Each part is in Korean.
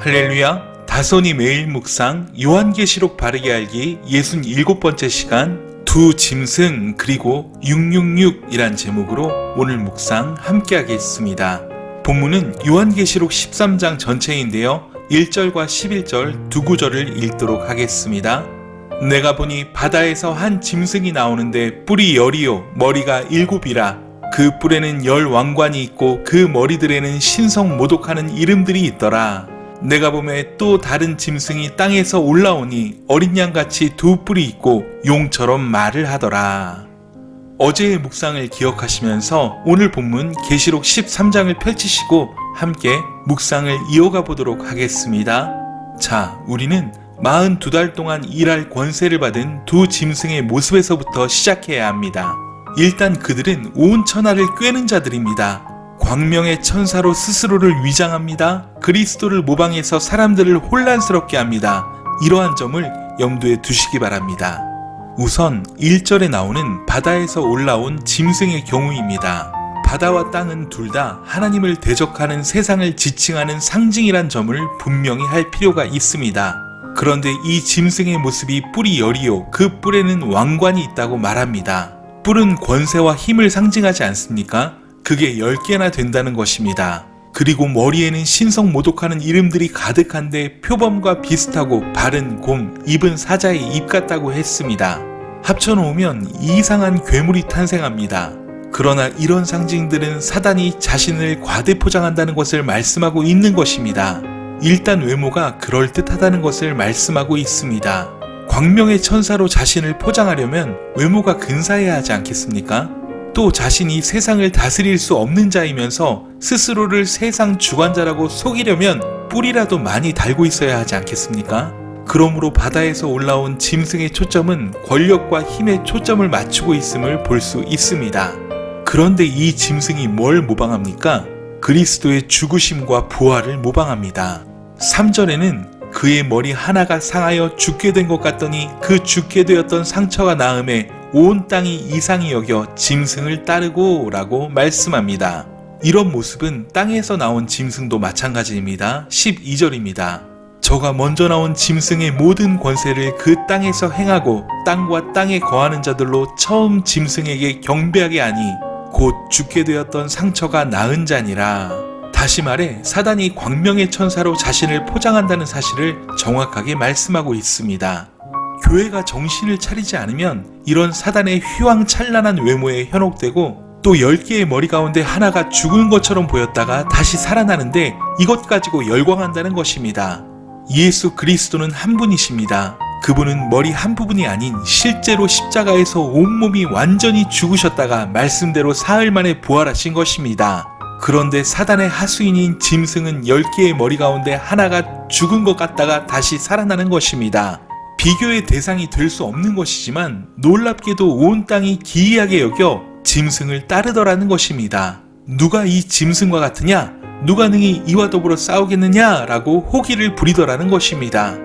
할렐루야! 다손이 매일 묵상 요한계시록 바르게 알기 67번째 시간 두 짐승 그리고 666이란 제목으로 오늘 묵상 함께 하겠습니다. 본문은 요한계시록 13장 전체인데요. 1절과 11절 두 구절을 읽도록 하겠습니다. 내가 보니 바다에서 한 짐승이 나오는데 뿔이 10이요 머리가 7이라 그 뿔에는 10 왕관이 있고 그 머리들에는 신성 모독하는 이름들이 있더라. 내가 보매 또 다른 짐승이 땅에서 올라오니 어린 양같이 두 뿔이 있고 용처럼 말을 하더라. 어제의 묵상을 기억하시면서 오늘 본문 계시록 13장을 펼치시고 함께 묵상을 이어가 보도록 하겠습니다. 자, 우리는 42달 동안 일할 권세를 받은 두 짐승의 모습에서부터 시작해야 합니다. 일단 그들은 온 천하를 꿰는 자들입니다. 광명의 천사로 스스로를 위장합니다. 그리스도를 모방해서 사람들을 혼란스럽게 합니다. 이러한 점을 염두에 두시기 바랍니다. 우선 1절에 나오는 바다에서 올라온 짐승의 경우입니다. 바다와 땅은 둘 다 하나님을 대적하는 세상을 지칭하는 상징이란 점을 분명히 할 필요가 있습니다. 그런데 이 짐승의 모습이 뿔이 10이요 그 뿔에는 왕관이 있다고 말합니다. 뿔은 권세와 힘을 상징하지 않습니까? 그게 10개나 된다는 것입니다. 그리고 머리에는 신성 모독하는 이름들이 가득한데 표범과 비슷하고 발은 곰, 입은 사자의 입 같다고 했습니다. 합쳐놓으면 이상한 괴물이 탄생합니다. 그러나 이런 상징들은 사단이 자신을 과대포장한다는 것을 말씀하고 있는 것입니다. 일단 외모가 그럴듯하다는 것을 말씀하고 있습니다. 광명의 천사로 자신을 포장하려면 외모가 근사해야 하지 않겠습니까? 또 자신이 세상을 다스릴 수 없는 자이면서 스스로를 세상 주관자라고 속이려면 뿔이라도 많이 달고 있어야 하지 않겠습니까? 그러므로 바다에서 올라온 짐승의 초점은 권력과 힘에 초점을 맞추고 있음을 볼 수 있습니다. 그런데 이 짐승이 뭘 모방합니까? 그리스도의 죽으심과 부활을 모방합니다. 3절에는 그의 머리 하나가 상하여 죽게 된 것 같더니 그 죽게 되었던 상처가 나음에 온 땅이 이상히 여겨 짐승을 따르고 라고 말씀합니다. 이런 모습은 땅에서 나온 짐승도 마찬가지입니다. 12절입니다. 저가 먼저 나온 짐승의 모든 권세를 그 땅에서 행하고 땅과 땅에 거하는 자들로 처음 짐승에게 경배하게 하니 곧 죽게 되었던 상처가 나은 자니라. 다시 말해 사단이 광명의 천사로 자신을 포장한다는 사실을 정확하게 말씀하고 있습니다. 교회가 정신을 차리지 않으면 이런 사단의 휘황찬란한 외모에 현혹되고 또 10개의 머리 가운데 하나가 죽은 것처럼 보였다가 다시 살아나는데 이것 가지고 열광한다는 것입니다. 예수 그리스도는 한 분이십니다. 그분은 머리 한 부분이 아닌 실제로 십자가에서 온몸이 완전히 죽으셨다가 말씀대로 사흘 만에 부활하신 것입니다. 그런데 사단의 하수인인 짐승은 10개의 머리 가운데 하나가 죽은 것 같다가 다시 살아나는 것입니다. 비교의 대상이 될 수 없는 것이지만 놀랍게도 온 땅이 기이하게 여겨 짐승을 따르더라는 것입니다. 누가 이 짐승과 같으냐? 누가 능히 이와 더불어 싸우겠느냐? 라고 호기를 부리더라는 것입니다.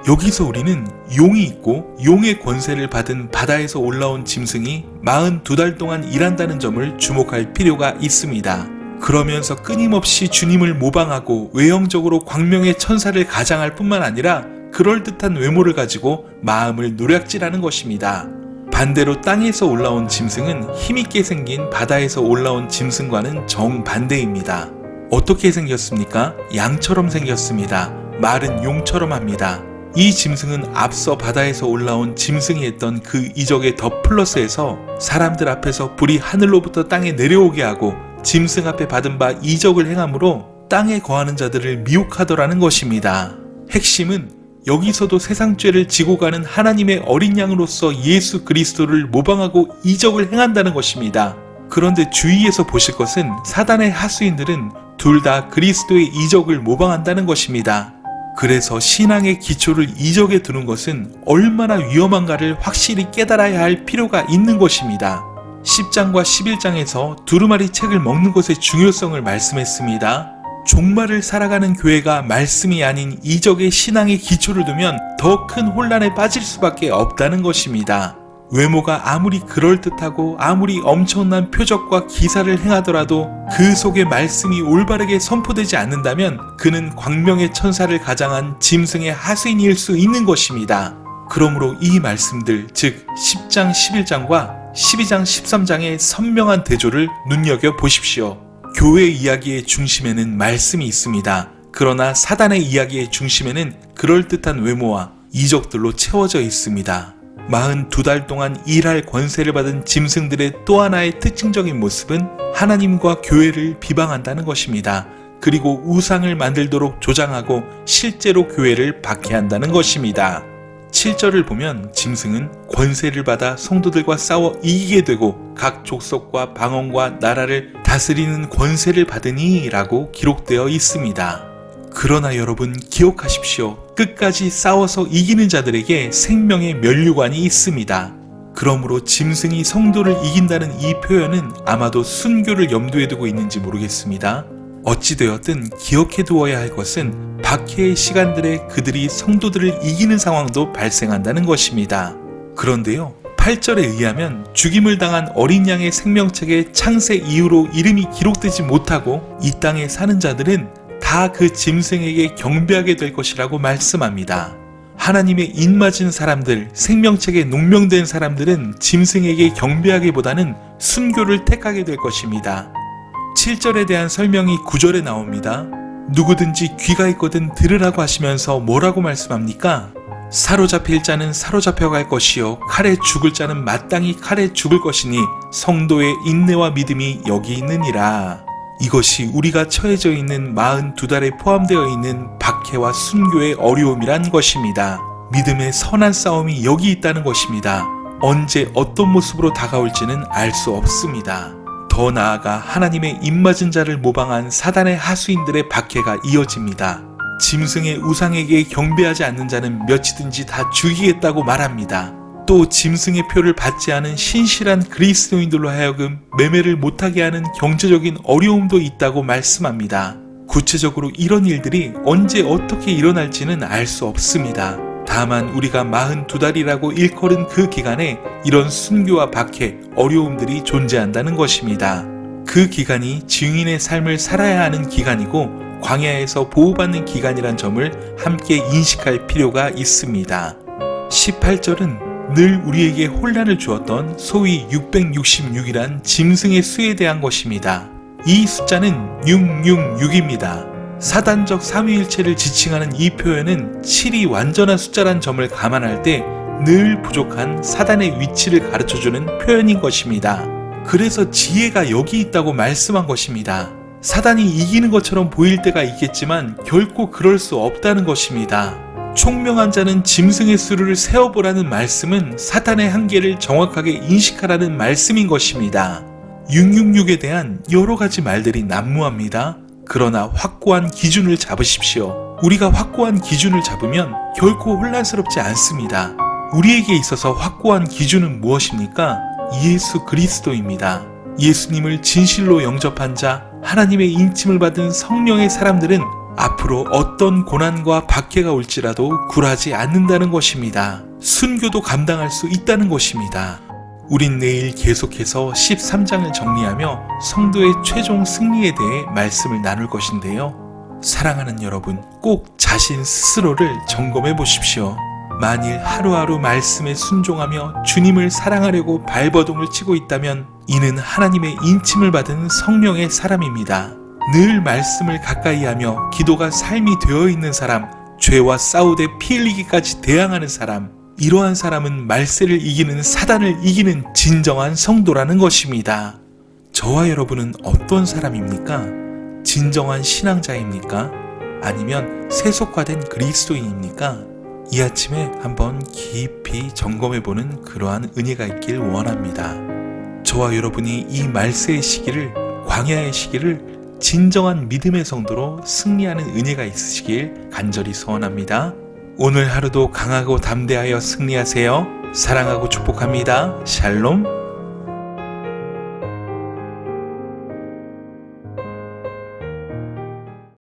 여기서 우리는 용이 있고 용의 권세를 받은 바다에서 올라온 짐승이 42달 동안 일한다는 점을 주목할 필요가 있습니다. 그러면서 끊임없이 주님을 모방하고 외형적으로 광명의 천사를 가장할 뿐만 아니라 그럴듯한 외모를 가지고 마음을 노략질하는 것입니다. 반대로 땅에서 올라온 짐승은 힘있게 생긴 바다에서 올라온 짐승과는 정반대입니다. 어떻게 생겼습니까? 양처럼 생겼습니다. 말은 용처럼 합니다. 이 짐승은 앞서 바다에서 올라온 짐승이 했던 그 이적에 더 플러스해서 사람들 앞에서 불이 하늘로부터 땅에 내려오게 하고 짐승 앞에 받은 바 이적을 행함으로 땅에 거하는 자들을 미혹하더라는 것입니다. 핵심은 여기서도 세상 죄를 지고 가는 하나님의 어린 양으로서 예수 그리스도를 모방하고 이적을 행한다는 것입니다. 그런데 주위에서 보실 것은 사단의 하수인들은 둘 다 그리스도의 이적을 모방한다는 것입니다. 그래서 신앙의 기초를 이적에 두는 것은 얼마나 위험한가를 확실히 깨달아야 할 필요가 있는 것입니다. 10장과 11장에서 두루마리 책을 먹는 것의 중요성을 말씀했습니다. 종말을 살아가는 교회가 말씀이 아닌 이적의 신앙의 기초를 두면 더 큰 혼란에 빠질 수밖에 없다는 것입니다. 외모가 아무리 그럴듯하고 아무리 엄청난 표적과 기사를 행하더라도 그 속에 말씀이 올바르게 선포되지 않는다면 그는 광명의 천사를 가장한 짐승의 하수인일 수 있는 것입니다. 그러므로 이 말씀들, 즉 10장 11장과 12장 13장의 선명한 대조를 눈여겨보십시오. 교회 이야기의 중심에는 말씀이 있습니다. 그러나 사단의 이야기의 중심에는 그럴듯한 외모와 이적들로 채워져 있습니다. 42달 동안 일할 권세를 받은 짐승들의 또 하나의 특징적인 모습은 하나님과 교회를 비방한다는 것입니다. 그리고 우상을 만들도록 조장하고 실제로 교회를 박해한다는 것입니다. 7절을 보면 짐승은 권세를 받아 성도들과 싸워 이기게 되고 각 족속과 방언과 나라를 다스리는 권세를 받으니 라고 기록되어 있습니다. 그러나 여러분 기억하십시오. 끝까지 싸워서 이기는 자들에게 생명의 면류관이 있습니다. 그러므로 짐승이 성도를 이긴다는 이 표현은 아마도 순교를 염두에 두고 있는지 모르겠습니다. 어찌되었든 기억해 두어야 할 것은 박해의 시간들에 그들이 성도들을 이기는 상황도 발생한다는 것입니다. 그런데요, 8절에 의하면 죽임을 당한 어린 양의 생명책에 창세 이후로 이름이 기록되지 못하고 이 땅에 사는 자들은 다 그 짐승에게 경배하게 될 것이라고 말씀합니다. 하나님의 입맞은 사람들, 생명책에 농명된 사람들은 짐승에게 경배하기보다는 순교를 택하게 될 것입니다. 7절에 대한 설명이 9절에 나옵니다. 누구든지 귀가 있거든 들으라고 하시면서 뭐라고 말씀합니까? 사로잡힐 자는 사로잡혀 갈 것이요 칼에 죽을 자는 마땅히 칼에 죽을 것이니 성도의 인내와 믿음이 여기 있느니라. 이것이 우리가 처해져 있는 42달에 포함되어 있는 박해와 순교의 어려움이란 것입니다. 믿음의 선한 싸움이 여기 있다는 것입니다. 언제 어떤 모습으로 다가올지는 알 수 없습니다. 더 나아가 하나님의 입맞은 자를 모방한 사단의 하수인들의 박해가 이어집니다. 짐승의 우상에게 경배하지 않는 자는 몇이든지 다 죽이겠다고 말합니다. 또 짐승의 표를 받지 않은 신실한 그리스도인들로 하여금 매매를 못하게 하는 경제적인 어려움도 있다고 말씀합니다. 구체적으로 이런 일들이 언제 어떻게 일어날지는 알 수 없습니다. 다만 우리가 42달이라고 일컬은 그 기간에 이런 순교와 박해, 어려움들이 존재한다는 것입니다. 그 기간이 증인의 삶을 살아야 하는 기간이고 광야에서 보호받는 기간이란 점을 함께 인식할 필요가 있습니다. 18절은 늘 우리에게 혼란을 주었던 소위 666이란 짐승의 수에 대한 것입니다. 이 숫자는 666입니다. 사단적 삼위일체를 지칭하는 이 표현은 7이 완전한 숫자란 점을 감안할 때 늘 부족한 사단의 위치를 가르쳐주는 표현인 것입니다. 그래서 지혜가 여기 있다고 말씀한 것입니다. 사단이 이기는 것처럼 보일 때가 있겠지만 결코 그럴 수 없다는 것입니다. 총명한 자는 짐승의 수를 세어보라는 말씀은 사탄의 한계를 정확하게 인식하라는 말씀인 것입니다. 666에 대한 여러 가지 말들이 난무합니다. 그러나 확고한 기준을 잡으십시오. 우리가 확고한 기준을 잡으면 결코 혼란스럽지 않습니다. 우리에게 있어서 확고한 기준은 무엇입니까? 예수 그리스도입니다. 예수님을 진실로 영접한 자, 하나님의 인침을 받은 성령의 사람들은 앞으로 어떤 고난과 박해가 올지라도 굴하지 않는다는 것입니다. 순교도 감당할 수 있다는 것입니다. 우린 내일 계속해서 13장을 정리하며 성도의 최종 승리에 대해 말씀을 나눌 것인데요. 사랑하는 여러분, 꼭 자신 스스로를 점검해 보십시오. 만일 하루하루 말씀에 순종하며 주님을 사랑하려고 발버둥을 치고 있다면 이는 하나님의 인침을 받은 성령의 사람입니다. 늘 말씀을 가까이 하며 기도가 삶이 되어 있는 사람, 죄와 싸우되 피 흘리기까지 대항하는 사람, 이러한 사람은 말세를 이기는 사단을 이기는 진정한 성도라는 것입니다. 저와 여러분은 어떤 사람입니까? 진정한 신앙자입니까? 아니면 세속화된 그리스도인입니까? 이 아침에 한번 깊이 점검해보는 그러한 은혜가 있길 원합니다. 저와 여러분이 이 말세의 시기를, 광야의 시기를 진정한 믿음의 성도로 승리하는 은혜가 있으시길 간절히 소원합니다. 오늘 하루도 강하고 담대하여 승리하세요. 사랑하고 축복합니다. 샬롬.